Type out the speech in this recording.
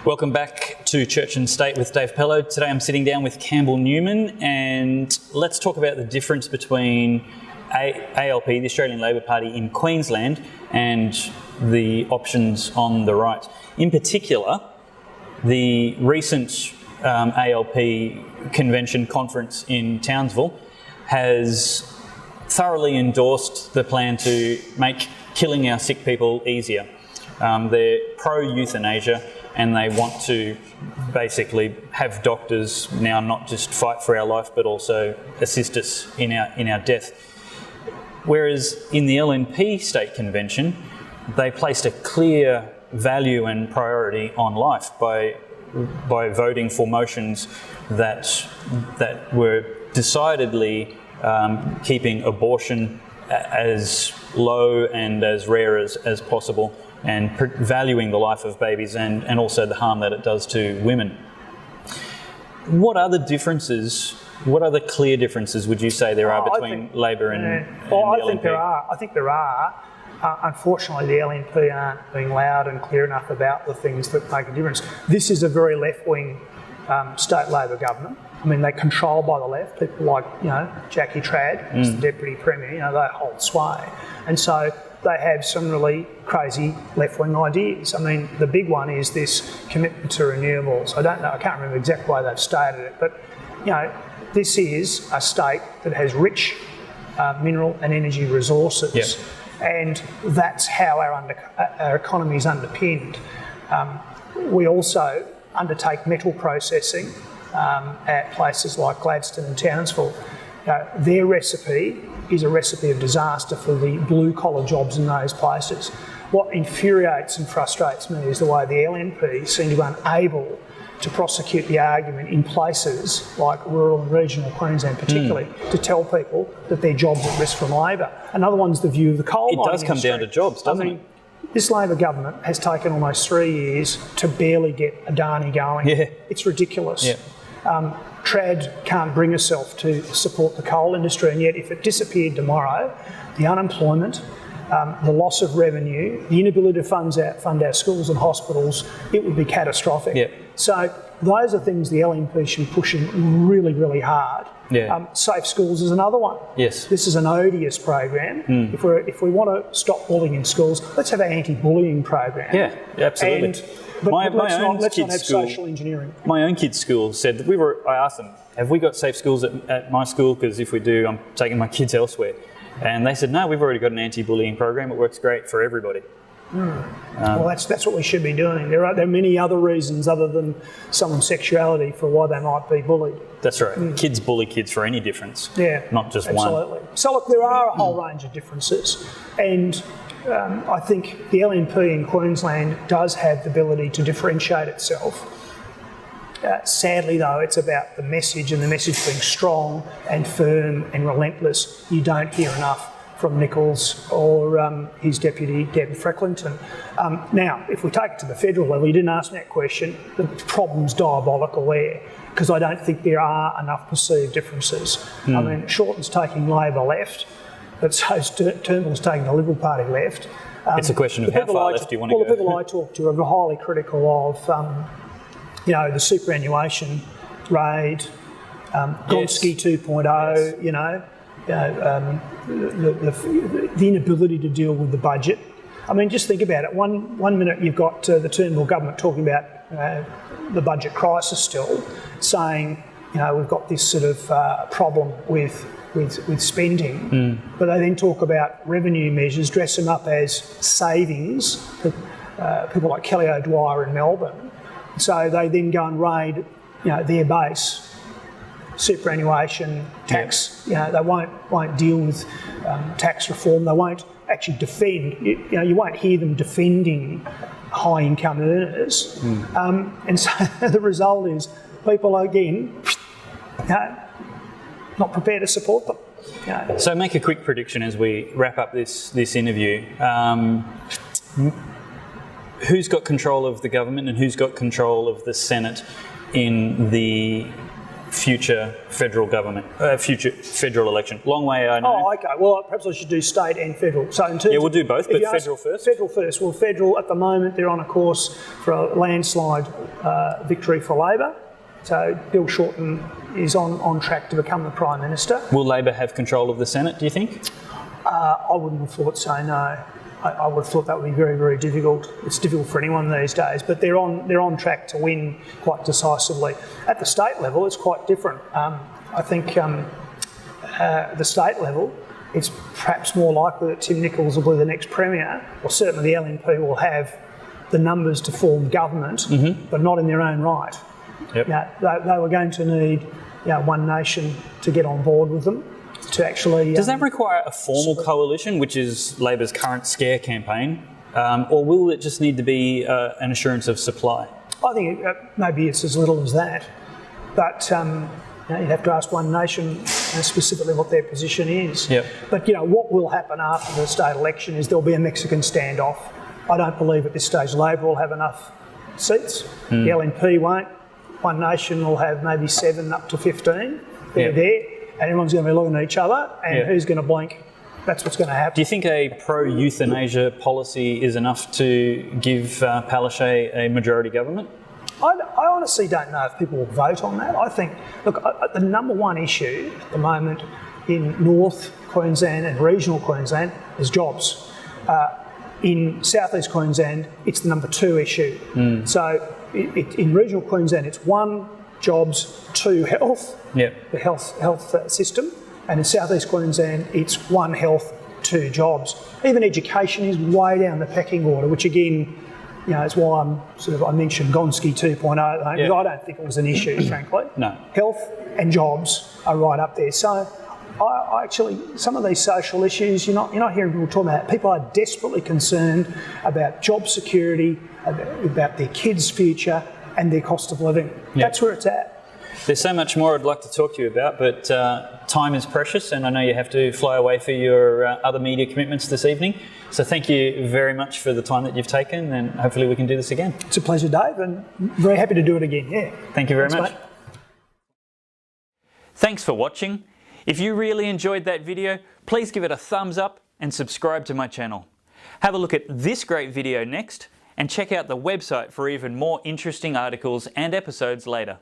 Welcome back to Church and State with Dave Pellowe. Today I'm sitting down with Campbell Newman, and let's talk about the difference between ALP, the Australian Labor Party in Queensland, and the options on the right. In particular, the recent ALP convention conference in Townsville has thoroughly endorsed the plan to make killing our sick people easier. They're pro-euthanasia, and they want to basically have doctors now not just fight for our life but also assist us in our death. Whereas in the LNP state convention, they placed a clear value and priority on life by voting for motions that were decidedly keeping abortion as low and as rare as possible, and valuing the life of babies and also the harm that it does to women. What are the differences, what are the clear differences would you say there are between Labor and the LNP? I think there are. Unfortunately, the LNP aren't being loud and clear enough about the things that make a difference. This is a very left-wing state Labor government. I mean, they're controlled by the left. People like, Jackie Trad, who's the Deputy Premier, they hold sway. And so they have some really crazy left-wing ideas. I mean, the big one is this commitment to renewables. I can't remember exactly the way they've stated it, but, this is a state that has rich mineral and energy resources. Yep. And that's how our economy is underpinned. We also undertake metal processing at places like Gladstone and Townsville. Their recipe is a recipe of disaster for the blue-collar jobs in those places. What infuriates and frustrates me is the way the LNP seem to be unable to prosecute the argument in places like rural and regional Queensland particularly, to tell people that their jobs are at risk from Labor. Another one's the view of the coal mining industry. It does come down to jobs, doesn't it? This Labor government has taken almost 3 years to barely get Adani going. Yeah. It's ridiculous. Yeah. Trad can't bring herself to support the coal industry, and yet if it disappeared tomorrow, the unemployment, the loss of revenue, the inability to fund our schools and hospitals, it would be catastrophic. Yep. So those are things the LNP should be pushing really, really hard. Yeah. Safe schools is another one. Yes. This is an odious program. If we want to stop bullying in schools, let's have an anti-bullying program. Yeah, absolutely. But let's not have social engineering. My own kids' school said that I asked them, have we got safe schools at my school? Because if we do, I'm taking my kids elsewhere. And they said, no, we've already got an anti-bullying program. It works great for everybody. Well, that's what we should be doing. There are many other reasons other than someone's sexuality for why they might be bullied. That's right. Kids bully kids for any difference. Yeah, not just absolutely. One. So look, there are a whole range of differences, and I think the LNP in Queensland does have the ability to differentiate itself. Sadly, though, it's about the message, and the message being strong and firm and relentless. You don't hear enough from Nichols or his deputy, Deb Frecklington. Now, if we take it to the federal level, you didn't ask me that question, the problem's diabolical there, because I don't think there are enough perceived differences. I mean, Shorten's taking Labor left, but so's Turnbull's taking the Liberal Party left. It's a question of how far left do you want to go. The people I talk to are highly critical of the superannuation raid, Gonski 2.0, the inability to deal with the budget. I mean, just think about it. One minute you've got the Turnbull government talking about the budget crisis still, saying, we've got this sort of problem with spending, but they then talk about revenue measures, dress them up as savings for people like Kelly O'Dwyer in Melbourne. So they then go and raid, their base, superannuation, tax. They won't deal with tax reform. They won't actually defend. You won't hear them defending high income earners. And so the result is people again, not prepared to support them. So make a quick prediction as we wrap up this interview. Who's got control of the government and who's got control of the Senate in the future federal government, future federal election? Long way, I know. Oh, okay. Well, perhaps I should do state and federal. So in terms We'll do both, but federal first. Federal first. Well, federal at the moment they're on a course for a landslide victory for Labor. So Bill Shorten is on track to become the Prime Minister. Will Labor have control of the Senate, do you think? I wouldn't have thought so, no. I would have thought that would be very, very difficult. It's difficult for anyone these days, but they're on track to win quite decisively. At the state level, it's quite different. I think the state level, it's perhaps more likely that Tim Nicholls will be the next Premier, or certainly the LNP will have the numbers to form government, but not in their own right. Yep. They were going to need One Nation to get on board with them. To actually, does that require a formal coalition, which is Labor's current scare campaign, or will it just need to be an assurance of supply? I think maybe it's as little as that, but you'd have to ask One Nation specifically what their position is. Yep. But what will happen after the state election is there'll be a Mexican standoff. I don't believe at this stage Labor will have enough seats. The LNP won't. One Nation will have maybe 7 up to 15. They're there. And everyone's going to be looking at each other, and who's going to blink? That's what's going to happen. Do you think a pro-euthanasia policy is enough to give Palaszczuk a majority government? I honestly don't know if people will vote on that. I think, look, the number one issue at the moment in North Queensland and regional Queensland is jobs. In South East Queensland, it's the number 2 issue. So in regional Queensland, it's 1, jobs, 2, health. The health system, and in South East Queensland it's 1, health, 2, jobs. Even education is way down the pecking order, which again, is why I mentioned Gonski 2.0. I don't think it was an issue, frankly. No. Health and jobs are right up there. So, I actually, some of these social issues, you're not hearing people talking about. People are desperately concerned about job security, about their kids' future, and their cost of living. That's where it's at. There's so much more I'd like to talk to you about, but time is precious, and I know you have to fly away for your other media commitments this evening. So thank you very much for the time that you've taken, and hopefully we can do this again. It's a pleasure, Dave, and very happy to do it again. Yeah. Thank you very much. Mate. Thanks for watching. If you really enjoyed that video, please give it a thumbs up and subscribe to my channel. Have a look at this great video next, and check out the website for even more interesting articles and episodes later.